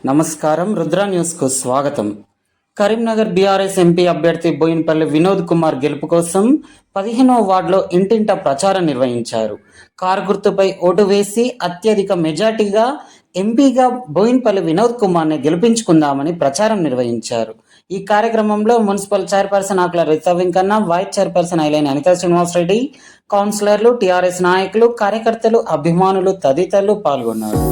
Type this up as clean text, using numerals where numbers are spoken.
నమస్కారం. రుద్ర న్యూస్ కు స్వాగతం. కరీంనగర్ బీఆర్ఎస్ ఎంపీ అభ్యర్థి బోయినపల్లి వినోద్ కుమార్ గెలుపు కోసం 15వ వార్డులో ఇంటింటా ప్రచారం నిర్వహించారు. కారు గుర్తుపై ఓటు వేసి అత్యధిక మెజార్టీగా ఎంపీగా బోయినపల్లి వినోద్ కుమార్ని గెలిపించుకుందామని ప్రచారం నిర్వహించారు. ఈ కార్యక్రమంలో మున్సిపల్ చైర్పర్సన్ ఆకుల రీతా వెంకన్న, వైస్ చైర్పర్సన్ ఐలేని అనితా శ్రీనివాసరెడ్డి, కౌన్సిలర్లు, టీఆర్ఎస్ నాయకులు, కార్యకర్తలు, అభిమానులు తదితరులు పాల్గొన్నారు.